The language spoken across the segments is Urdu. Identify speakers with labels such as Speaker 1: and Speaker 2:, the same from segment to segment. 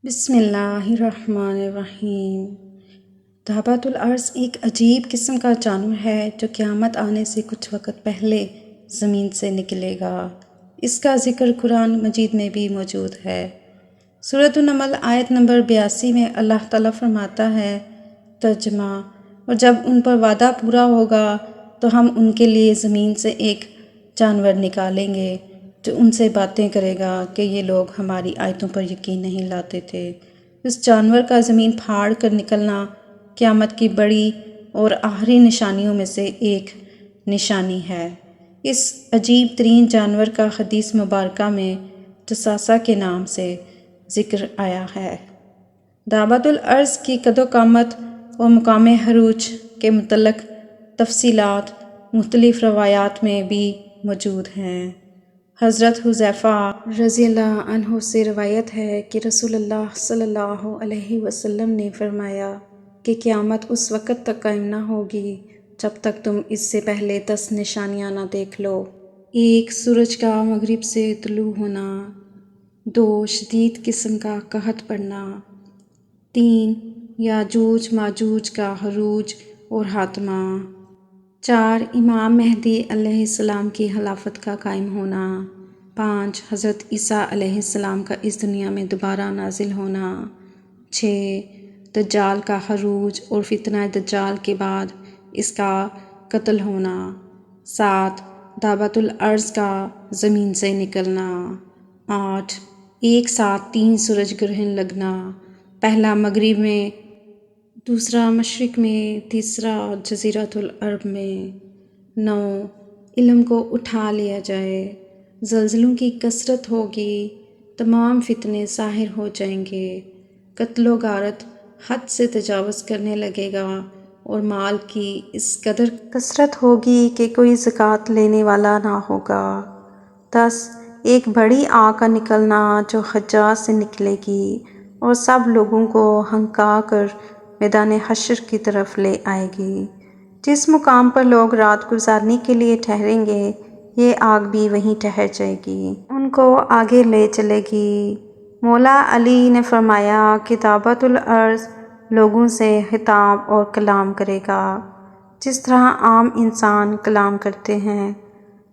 Speaker 1: بسم اللہ الرحمن الرحیم۔ دابۃ الارض ایک عجیب قسم کا جانور ہے جو قیامت آنے سے کچھ وقت پہلے زمین سے نکلے گا۔ اس کا ذکر قرآن مجید میں بھی موجود ہے۔ سورۃ النمل آیت نمبر 82 میں اللہ تعالیٰ فرماتا ہے ترجمہ: اور جب ان پر وعدہ پورا ہوگا تو ہم ان کے لیے زمین سے ایک جانور نکالیں گے جو ان سے باتیں کرے گا کہ یہ لوگ ہماری آیتوں پر یقین نہیں لاتے تھے۔ اس جانور کا زمین پھاڑ کر نکلنا قیامت کی بڑی اور آخری نشانیوں میں سے ایک نشانی ہے۔ اس عجیب ترین جانور کا حدیث مبارکہ میں جصاصہ کے نام سے ذکر آیا ہے۔ دابۃ الارض کی قد و قامت اور مقام عروج کے متعلق تفصیلات مختلف روایات میں بھی موجود ہیں۔ حضرت حذیفہ رضی اللہ عنہ سے روایت ہے کہ رسول اللہ صلی اللہ علیہ وسلم نے فرمایا کہ قیامت اس وقت تک قائم نہ ہوگی جب تک تم اس سے پہلے 10 نشانیاں نہ دیکھ لو۔ 1 سورج کا مغرب سے طلوع ہونا۔ 2 شدید قسم کا قحط پڑنا۔ 3 یاجوج ماجوج کا عروج اور خاتمہ۔ 4 امام مہدی علیہ السلام کی خلافت کا قائم ہونا۔ 5 حضرت عیسیٰ علیہ السلام کا اس دنیا میں دوبارہ نازل ہونا۔ 6 دجال کا عروج اور فتنہ دجال کے بعد اس کا قتل ہونا۔ 7 دابۃ الارض کا زمین سے نکلنا۔ 8 ایک ساتھ 3 سورج گرہن لگنا، پہلا مغرب میں، دوسرا مشرق میں، تیسرا جزیرۃ العرب میں۔ 9 علم کو اٹھا لیا جائے، زلزلوں کی کثرت ہوگی، تمام فتنے ظاہر ہو جائیں گے، قتل و غارت حد سے تجاوز کرنے لگے گا اور مال کی اس قدر کثرت ہوگی کہ کوئی زکوٰۃ لینے والا نہ ہوگا۔ 10 ایک بڑی آگ کا نکلنا جو حجاز سے نکلے گی اور سب لوگوں کو ہنکا کر میدان حشر کی طرف لے آئے گی۔ جس مقام پر لوگ رات گزارنے کے لیے ٹھہریں گے، یہ آگ بھی وہیں ٹھہر جائے گی، ان کو آگے لے چلے گی۔ مولا علی نے فرمایا کہ دابۃ الارض لوگوں سے خطاب اور کلام کرے گا جس طرح عام انسان کلام کرتے ہیں۔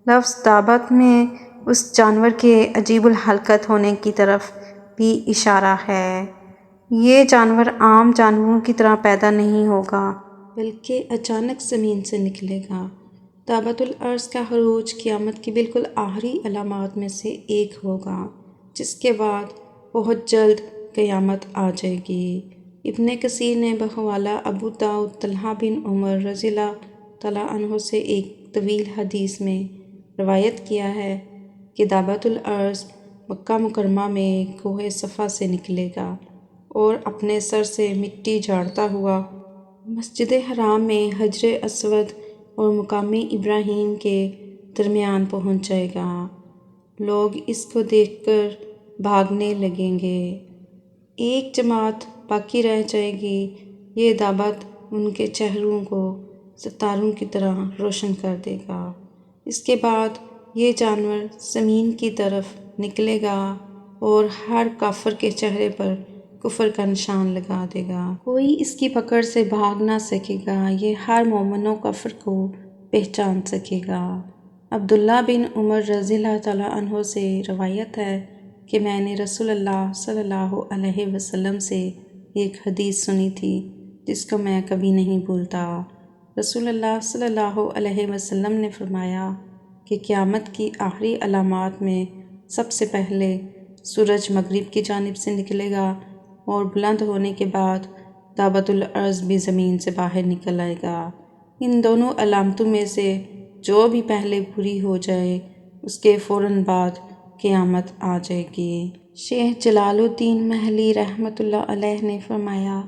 Speaker 1: لفظ دابت میں اس جانور کے عجیب الحرکت ہونے کی طرف بھی اشارہ ہے۔ یہ جانور عام جانوروں کی طرح پیدا نہیں ہوگا بلکہ اچانک زمین سے نکلے گا۔ دابۃ الارض کا عروج قیامت کی بالکل آخری علامات میں سے ایک ہوگا، جس کے بعد بہت جلد قیامت آ جائے گی۔ ابن کثیر نے بحوالہ ابو داؤد طلحہ بن عمر رضی اللہ تعالیٰ عنہ سے ایک طویل حدیث میں روایت کیا ہے کہ دابۃ الارض مکہ مکرمہ میں کوہ صفا سے نکلے گا اور اپنے سر سے مٹی جھاڑتا ہوا مسجد حرام میں حجر اسود اور مقام ابراہیم کے درمیان پہنچ جائے گا۔ لوگ اس کو دیکھ کر بھاگنے لگیں گے، ایک جماعت باقی رہ جائے گی، یہ دابت ان کے چہروں کو ستاروں کی طرح روشن کر دے گا۔ اس کے بعد یہ جانور زمین کی طرف نکلے گا اور ہر کافر کے چہرے پر کفر کا نشان لگا دے گا، کوئی اس کی پکڑ سے بھاگ نہ سکے گا، یہ ہر مومن و کافر کو پہچان سکے گا۔ عبداللہ بن عمر رضی اللہ تعالیٰ عنہ سے روایت ہے کہ میں نے رسول اللہ صلی اللہ علیہ وسلم سے ایک حدیث سنی تھی جس کو میں کبھی نہیں بھولتا۔ رسول اللہ صلی اللہ علیہ وسلم نے فرمایا کہ قیامت کی آخری علامات میں سب سے پہلے سورج مغرب کی جانب سے نکلے گا اور بلند ہونے کے بعد دابۃ الارض بھی زمین سے باہر نکل آئے گا۔ ان دونوں علامتوں میں سے جو بھی پہلے پوری ہو جائے اس کے فوراً بعد قیامت آ جائے گی۔ شیخ جلال الدین محلی رحمۃ اللہ علیہ نے فرمایا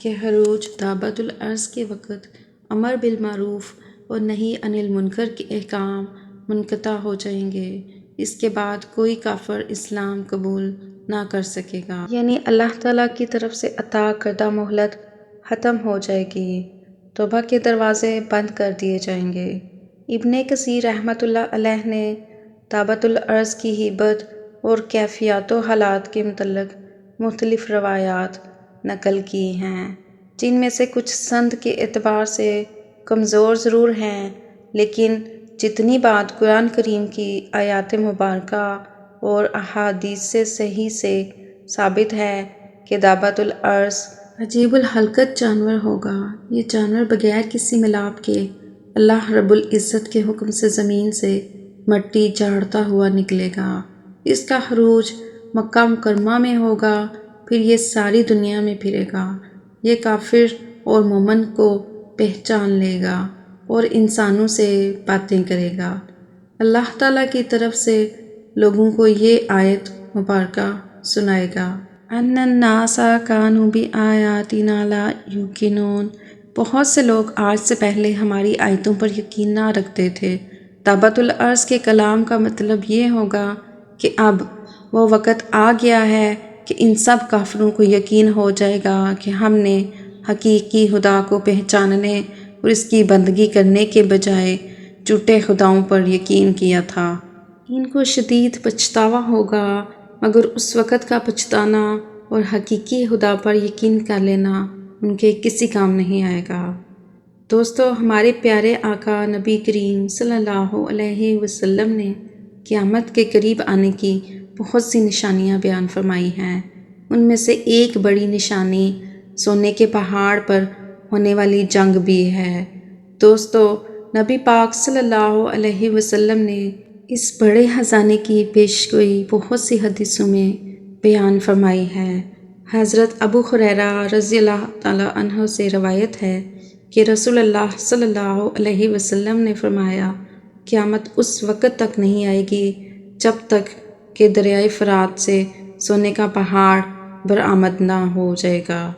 Speaker 1: کہ عروج دابۃ الارض کے وقت امر بالمعروف اور نہی عن المنکر کے احکام منقطع ہو جائیں گے، اس کے بعد کوئی کافر اسلام قبول نہ کر سکے گا، یعنی اللہ تعالیٰ کی طرف سے عطا کردہ مہلت ختم ہو جائے گی، توبہ کے دروازے بند کر دیے جائیں گے۔ ابن کثیر رحمۃ اللہ علیہ نے دابۃ الارض کی ہیبت اور کیفیات و حالات کے متعلق مختلف روایات نقل کی ہیں، جن میں سے کچھ سند کے اعتبار سے کمزور ضرور ہیں، لیکن جتنی بات قرآن کریم کی آیات مبارکہ اور احادیث سے صحیح سے ثابت ہے کہ دابۃ الارض عجیب الحرکت جانور ہوگا۔ یہ جانور بغیر کسی ملاپ کے اللہ رب العزت کے حکم سے زمین سے مٹی جھاڑتا ہوا نکلے گا۔ اس کا عروج مکہ مکرمہ میں ہوگا، پھر یہ ساری دنیا میں پھرے گا۔ یہ کافر اور مومن کو پہچان لے گا اور انسانوں سے باتیں کرے گا۔ اللہ تعالیٰ کی طرف سے لوگوں کو یہ آیت مبارکہ سنائے گا۔ ان الناس کانوا بآیاتنا لا یوقنون۔ بہت سے لوگ آج سے پہلے ہماری آیتوں پر یقین نہ رکھتے تھے۔ دابۃ الارض کے کلام کا مطلب یہ ہوگا کہ اب وہ وقت آ گیا ہے کہ ان سب کافروں کو یقین ہو جائے گا کہ ہم نے حقیقی خدا کو پہچاننے اور اس کی بندگی کرنے کے بجائے جھوٹے خداؤں پر یقین کیا تھا۔ ان کو شدید پچھتاوا ہوگا، مگر اس وقت کا پچھتانا اور حقیقی خدا پر یقین کر لینا ان کے کسی کام نہیں آئے گا۔ دوستو، ہمارے پیارے آقا نبی کریم صلی اللہ علیہ وسلم نے قیامت کے قریب آنے کی بہت سی نشانیاں بیان فرمائی ہیں۔ ان میں سے ایک بڑی نشانی سونے کے پہاڑ پر ہونے والی جنگ بھی ہے۔ دوستو، نبی پاک صلی اللہ علیہ وسلم نے اس بڑے خزانے کی پیشگوئی بہت سی حدیثوں میں بیان فرمائی ہے۔ حضرت ابو ہریرہ رضی اللہ تعالیٰ عنہ سے روایت ہے کہ رسول اللہ صلی اللہ علیہ وسلم نے فرمایا، قیامت اس وقت تک نہیں آئے گی جب تک کہ دریائے فرات سے سونے کا پہاڑ برآمد نہ ہو جائے گا۔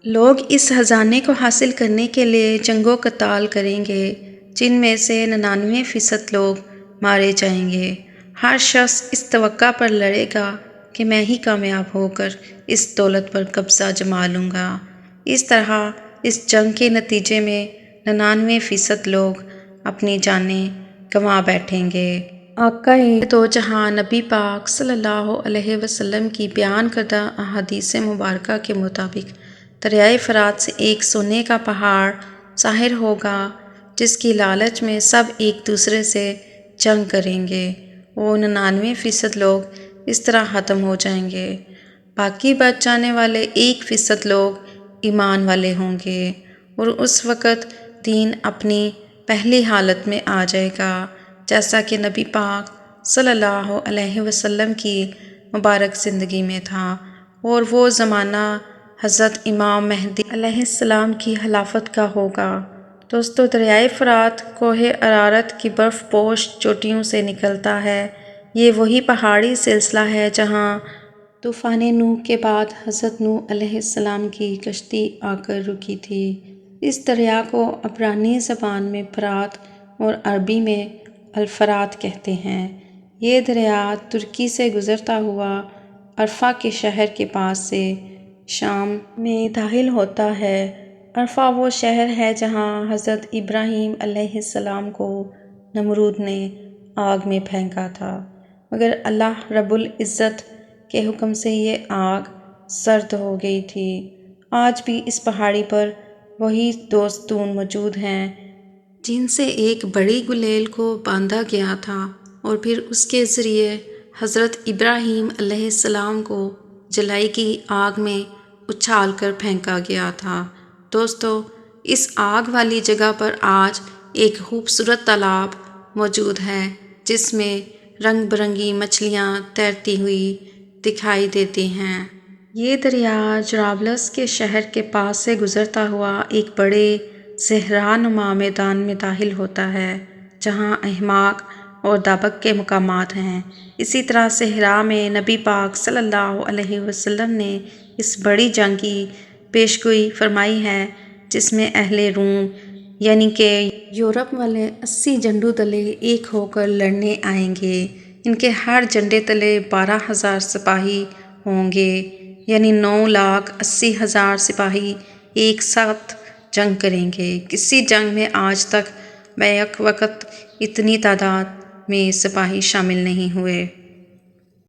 Speaker 1: لوگ اس خزانے کو حاصل کرنے کے لیے جنگ و قتال کریں گے، جن میں سے 99% لوگ مارے جائیں گے۔ ہر شخص اس توقع پر لڑے گا کہ میں ہی کامیاب ہو کر اس دولت پر قبضہ جما لوں گا۔ اس طرح اس جنگ کے نتیجے میں 99% لوگ اپنی جانیں گنوا بیٹھیں گے۔ آقا دو جہاں نبی پاک صلی اللہ علیہ وسلم کی بیان کردہ احادیث مبارکہ کے مطابق دریائے فرات سے ایک سونے کا پہاڑ ظاہر ہوگا، جس کی لالچ میں سب ایک دوسرے سے جنگ کریں گے۔ وہ 99% لوگ اس طرح ختم ہو جائیں گے۔ باقی بچ جانے والے 1% لوگ ایمان والے ہوں گے، اور اس وقت دین اپنی پہلی حالت میں آ جائے گا، جیسا کہ نبی پاک صلی اللہ علیہ وسلم کی مبارک زندگی میں تھا۔ اور وہ زمانہ حضرت امام مہدی علیہ السلام کی خلافت کا ہوگا۔ دوستو، دریائے فرات کوہ ارارات کی برف پوش چوٹیوں سے نکلتا ہے۔ یہ وہی پہاڑی سلسلہ ہے جہاں طوفان نوح کے بعد حضرت نوح علیہ السلام کی کشتی آ کر رکی تھی۔ اس دریا کو عبرانی زبان میں فرات اور عربی میں الفرات کہتے ہیں۔ یہ دریا ترکی سے گزرتا ہوا عرفہ کے شہر کے پاس سے شام میں داخل ہوتا ہے۔ عرفہ وہ شہر ہے جہاں حضرت ابراہیم علیہ السلام کو نمرود نے آگ میں پھینکا تھا، مگر اللہ رب العزت کے حکم سے یہ آگ سرد ہو گئی تھی۔ آج بھی اس پہاڑی پر وہی دو ستون موجود ہیں جن سے ایک بڑی گلیل کو باندھا گیا تھا اور پھر اس کے ذریعے حضرت ابراہیم علیہ السلام کو جلائی کی آگ میں اچھال کر پھینکا گیا تھا۔ دوستو، اس آگ والی جگہ پر آج ایک خوبصورت تالاب موجود ہے جس میں رنگ برنگی مچھلیاں تیرتی ہوئی دکھائی دیتی ہیں۔ یہ دریا جرابلس کے شہر کے پاس سے گزرتا ہوا ایک بڑے صحرانما میدان میں داخل ہوتا ہے جہاں احماق اور دابق کے مقامات ہیں۔ اسی طرح صحرا میں نبی پاک صلی اللہ علیہ وسلم نے اس بڑی جنگ کی پیشگوئی فرمائی ہے جس میں اہل روم یعنی کہ یورپ والے 80 جنگجو دلے ایک ہو کر لڑنے آئیں گے۔ ان کے ہر جھنڈے تلے 12,000 سپاہی ہوں گے، یعنی 9,80,000 سپاہی ایک ساتھ جنگ کریں گے۔ کسی جنگ میں آج تک بیک وقت اتنی تعداد میں سپاہی شامل نہیں ہوئے۔